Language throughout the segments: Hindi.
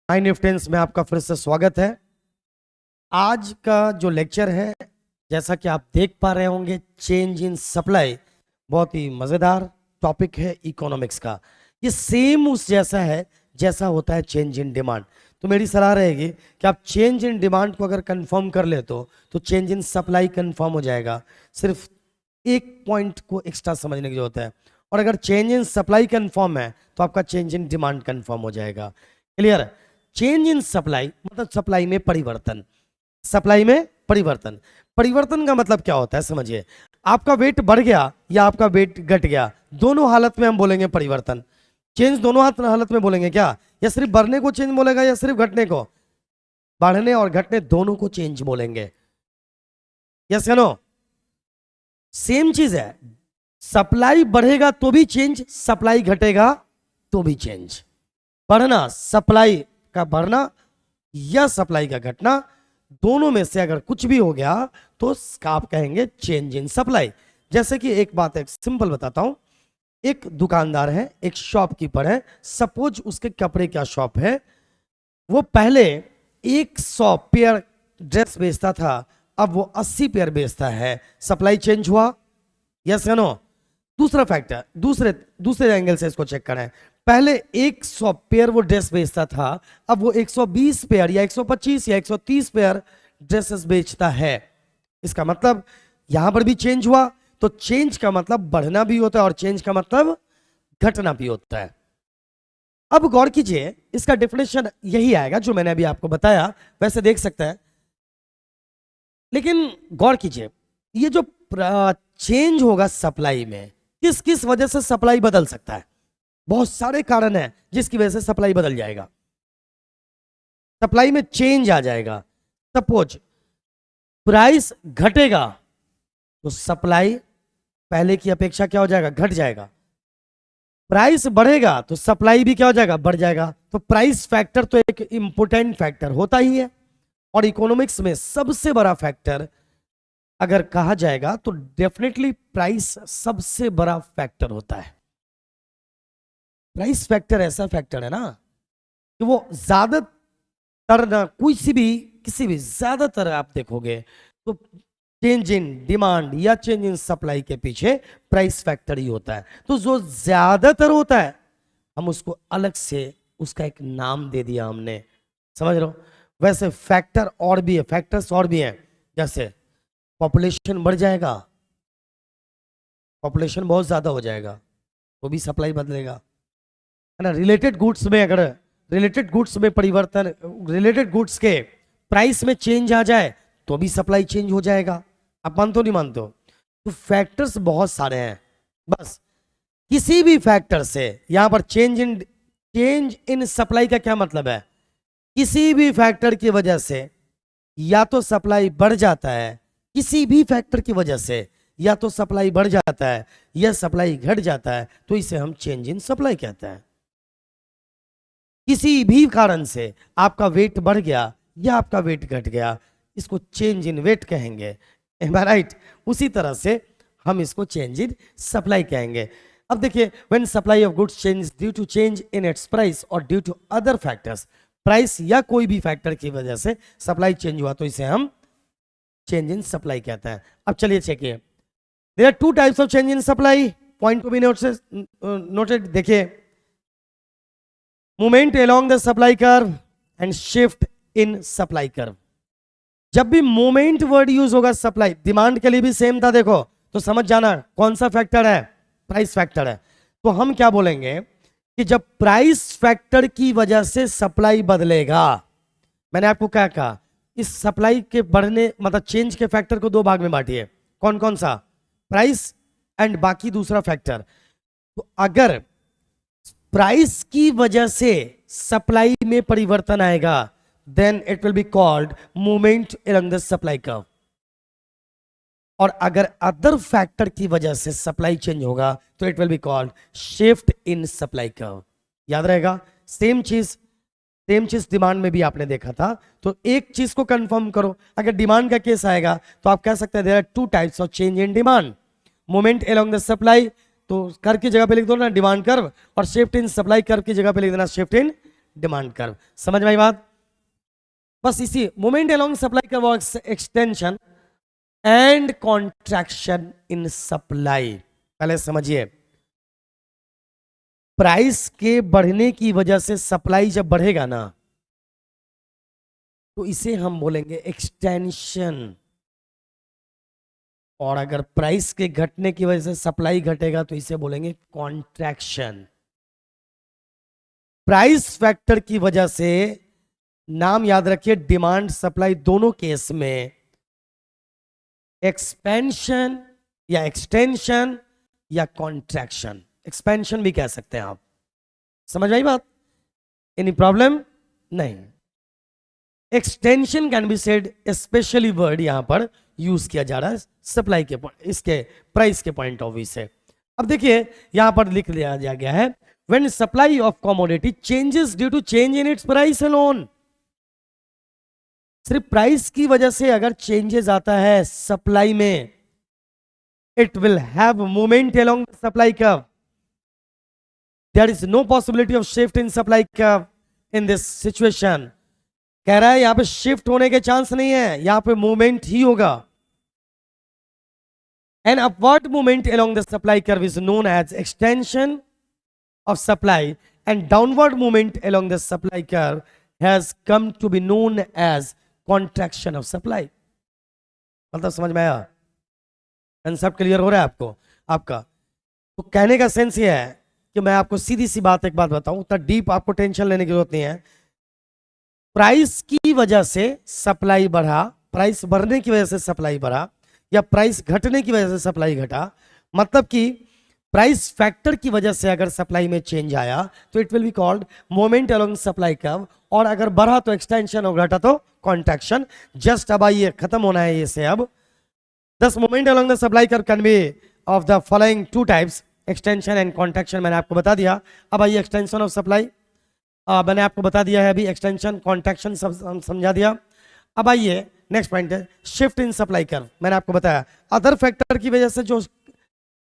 हाय फ्रेंड्स, में आपका फिर से स्वागत है। आज का जो लेक्चर है, जैसा कि आप देख पा रहे होंगे, चेंज इन सप्लाई, बहुत ही मज़ेदार टॉपिक है इकोनॉमिक्स का। ये सेम उस जैसा है जैसा होता है चेंज इन डिमांड। तो मेरी सलाह रहेगी कि आप चेंज इन डिमांड को अगर कंफर्म कर ले तो चेंज इन सप्लाई कंफर्म हो जाएगा। सिर्फ एक पॉइंट को एक्स्ट्रा समझने की जरूरत है, और अगर चेंज इन सप्लाई कंफर्म है तो आपका चेंज इन डिमांड कंफर्म हो जाएगा। क्लियर? चेंज इन सप्लाई मतलब सप्लाई में परिवर्तन। सप्लाई में परिवर्तन, परिवर्तन का मतलब क्या होता है समझिए। आपका वेट बढ़ गया या आपका वेट घट गया, दोनों हालत में हम बोलेंगे परिवर्तन। चेंज दोनों हालत में बोलेंगे क्या, या सिर्फ बढ़ने को चेंज बोलेगा या सिर्फ घटने को? बढ़ने और घटने दोनों को चेंज बोलेंगे। यस या नो? सेम चीज है। सप्लाई बढ़ेगा तो भी चेंज, सप्लाई घटेगा तो भी चेंज। बढ़ना, सप्लाई का बढ़ना या सप्लाई का घटना, दोनों में से अगर कुछ भी हो गया तो आप कहेंगे चेंज इन सप्लाई। जैसे कि एक बात एक सिंपल बताता हूं। एक दुकानदार है, एक शॉपकीपर है, सपोज उसके कपड़े का शॉप है। वो पहले 100 पेयर ड्रेस बेचता था, अब वो 80 पेयर बेचता है। सप्लाई चेंज हुआ? यस या नो? दूसरा फैक्टर, दूसरे एंगल से इसको चेक करें। पहले 100 पेयर वो ड्रेस बेचता था, अब वो 120 पेयर या 125 या 130 पेयर ड्रेसेस बेचता है। इसका मतलब यहां पर भी चेंज हुआ। तो चेंज का मतलब बढ़ना भी होता है और चेंज का मतलब घटना भी होता है। अब गौर कीजिए, इसका डेफिनेशन यही आएगा जो मैंने अभी आपको बताया, वैसे देख सकते हैं। लेकिन गौर कीजिए, ये जो चेंज होगा सप्लाई में, किस किस वजह से सप्लाई बदल सकता है? बहुत सारे कारण हैं जिसकी वजह से सप्लाई बदल जाएगा, सप्लाई में चेंज आ जाएगा। सपोज प्राइस घटेगा तो सप्लाई पहले की अपेक्षा क्या हो जाएगा? घट जाएगा। प्राइस बढ़ेगा तो सप्लाई भी क्या हो जाएगा? बढ़ जाएगा। तो प्राइस फैक्टर तो एक इंपोर्टेंट फैक्टर होता ही है, और इकोनॉमिक्स में सबसे बड़ा फैक्टर अगर कहा जाएगा तो डेफिनेटली प्राइस सबसे बड़ा फैक्टर होता है। प्राइस फैक्टर ऐसा फैक्टर है ना कि वो ज्यादातर ना किसी भी ज्यादातर आप देखोगे तो चेंज इन डिमांड या चेंज इन सप्लाई के पीछे प्राइस फैक्टर ही होता है। तो जो ज्यादातर होता है हम उसको अलग से उसका एक नाम दे दिया हमने, समझ रहे हो? वैसे फैक्टर और भी है, फैक्टर्स और भी हैं। जैसे पॉपुलेशन बढ़ जाएगा, पॉपुलेशन बहुत ज्यादा हो जाएगा तो भी सप्लाई बदलेगा, है ना। रिलेटेड गुड्स में अगर रिलेटेड गुड्स में परिवर्तन, रिलेटेड गुड्स के प्राइस में चेंज आ जाए तो भी सप्लाई चेंज हो जाएगा। आप मानते हो नहीं मानते हो? तो फैक्टर्स बहुत सारे हैं। बस किसी भी फैक्टर से यहां पर चेंज इन सप्लाई का क्या मतलब है? किसी भी फैक्टर की वजह से या तो सप्लाई बढ़ जाता है, किसी भी फैक्टर की वजह से या तो सप्लाई बढ़ जाता है या सप्लाई घट जाता है, तो इसे हम चेंज इन सप्लाई कहते हैं। किसी भी कारण से आपका वेट बढ़ गया या आपका वेट घट गया, इसको चेंज इन वेट कहेंगे। राइट? उसी तरह से हम इसको चेंज इन सप्लाई कहेंगे। अब देखिए, when supply of goods change due to change in its price और due to other factors, price या कोई भी फैक्टर की वजह से सप्लाई चेंज हुआ तो इसे हम चेंज इन सप्लाई कहते हैं। अब चलिए चेकिए, there are two types of change in supply. Point को भी नोटेड देखिए। Movement along the supply curve and shift in supply curve. जब भी मूवमेंट वर्ड यूज होगा सप्लाई, डिमांड के लिए भी सेम था, देखो तो समझ जाना कौन सा फैक्टर है? प्राइस फैक्टर है। तो हम क्या बोलेंगे कि जब प्राइस फैक्टर की वजह से सप्लाई बदलेगा, मैंने आपको क्या कहा, इस सप्लाई के बढ़ने मतलब चेंज के फैक्टर को दो भाग में बांटिए। कौन कौन सा? प्राइस एंड बाकी दूसरा फैक्टर। तो अगर प्राइस की वजह से सप्लाई में परिवर्तन आएगा, then it will be called movement along the supply curve. और अगर अदर फैक्टर की वजह से सप्लाई चेंज होगा तो it will be called shift in supply curve. याद रहेगा? सेम चीज डिमांड में भी आपने देखा था। तो एक चीज को कंफर्म करो, अगर डिमांड का केस आएगा तो आप कह सकते हैं there are two types of change in demand. Movement along the supply, तो कर्व की जगह पे लिख दो ना डिमांड कर्व, और शिफ्ट इन सप्लाई कर्व की जगह पे लिख देना शिफ्ट इन डिमांड कर्व। समझ में आई बात? बस इसी मूवमेंट अलोंग सप्लाई कर्व और extension and contraction in supply. पहले समझिए, प्राइस के बढ़ने की वजह से सप्लाई जब बढ़ेगा ना, तो इसे हम बोलेंगे एक्सटेंशन, और अगर प्राइस के घटने की वजह से सप्लाई घटेगा तो इसे बोलेंगे कॉन्ट्रैक्शन। प्राइस फैक्टर की वजह से, नाम याद रखिए, डिमांड सप्लाई दोनों केस में एक्सपेंशन या एक्सटेंशन या कॉन्ट्रैक्शन, एक्सपेंशन भी कह सकते हैं आप। समझ आई बात? Any problem? नहीं। Extension can be said, specially word यहां पर यूज किया जा रहा है सप्लाई के इसके प्राइस के पॉइंट ऑफ व्यू से। अब देखिए यहां पर लिख दिया गया है, when supply of commodity changes due to change in its price alone. सिर्फ प्राइस की वजह से अगर चेंजेस आता है सप्लाई में, it will have movement along the supply curve. There is no possibility of shift in supply curve in this situation. कह रहा है यहां पे शिफ्ट होने के चांस नहीं है, यहां पे मूवमेंट ही होगा। An upward movement along the supply curve is known as extension of supply, and downward movement along the supply curve has come to be known as contraction of supply। मतलब समझ में आया? कंसेप्ट क्लियर हो रहा है आपको? आपका तो कहने का सेंस ये है कि मैं आपको सीधी सी बात एक बात बताऊं, उतना डीप आपको टेंशन लेने की जरूरत नहीं है। प्राइस की वजह से सप्लाई बढ़ा, प्राइस बढ़ने की वजह से सप्लाई बढ़ा, या प्राइस घटने की वजह से सप्लाई घटा, मतलब कि प्राइस फैक्टर की वजह से अगर सप्लाई में चेंज आया तो it will be called movement along supply curve, और अगर बढ़ा तो एक्सटेंशन और घटा तो कॉन्ट्रैक्शन। जस्ट अब आइए, खत्म होना है इसे अब। दस movement along the supply curve can be of the following two types, extension and contraction. मैंने आपको बता दिया। अब आइए एक्सटेंशन ऑफ सप्लाई, मैंने आपको बता दिया है अभी, एक्सटेंशन कॉन्ट्रैक्शन सब समझा दिया। अब आइए नेक्स्ट पॉइंट है शिफ्ट इन सप्लाई कर्व। मैंने आपको बताया अदर फैक्टर की वजह से जो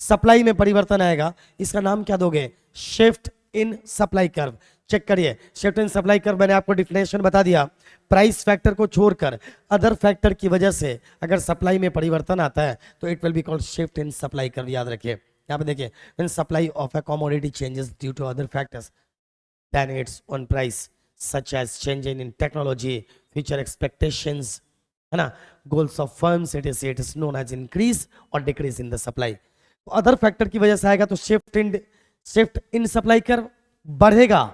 सप्लाई में परिवर्तन आएगा, इसका नाम क्या दोगे? Shift in supply curve. Check करिए, शिफ्ट इन सप्लाई कर्व मैंने आपको डिफिनेशन बता दिया। प्राइस फैक्टर को छोड़कर अदर फैक्टर की वजह से अगर सप्लाई में परिवर्तन आता है तो it will be called shift in supply curve. याद रखिए, यहाँ पे देखिए, when supply of a commodity changes due to other factors then its on price, such as change in technology, future expectations, है ना, goals of firms, it is known as increase और decrease in the supply. Other factor की वजह से आएगा तो शिफ्ट इन सप्लाई कर्व, बढ़ेगा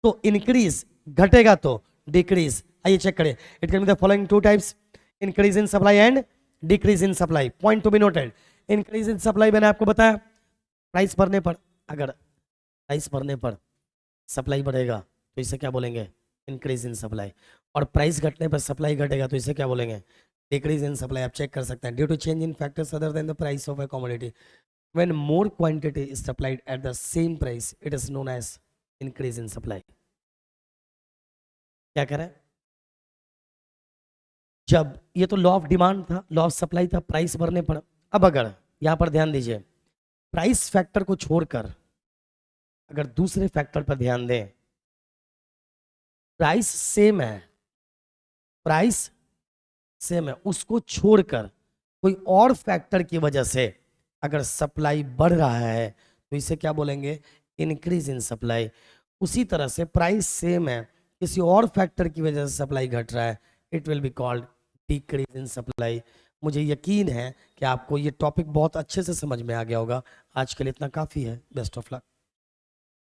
तो इंक्रीज, घटेगा तो डिक्रीज। आइए चेक करें, it can be the following two types, increase in supply and decrease in supply. Point to be noted, increase in supply मैंने आपको बताया, प्राइस बढ़ने पर, अगर प्राइस बढ़ने पर सप्लाई बढ़ेगा तो इसे क्या बोलेंगे? Increase in supply. और प्राइस घटने पर सप्लाई घटेगा तो इसे क्या बोलेंगे? Decrease in supply. आप चेक कर सकते हैं, due to change in factors other than the price of a commodity, when more quantity is supplied at the same price, it is known as increase in supply. क्या कह रहे हैं? जब ये तो लॉ ऑफ डिमांड था, लॉ ऑफ सप्लाई था, प्राइस बढ़ने पर। अब अगर यहां पर ध्यान दीजिए, प्राइस फैक्टर को छोड़कर अगर दूसरे फैक्टर पर ध्यान दें, प्राइस सेम है, प्राइस सेम है, उसको छोड़कर कोई और फैक्टर की वजह से अगर सप्लाई बढ़ रहा है तो इसे क्या बोलेंगे? Increase in supply. उसी तरह से प्राइस सेम है, किसी और फैक्टर की वजह से सप्लाई घट रहा है, it will be called decrease in supply. मुझे यकीन है कि आपको ये टॉपिक बहुत अच्छे से समझ में आ गया होगा। आज के लिए इतना काफ़ी है। Best of luck.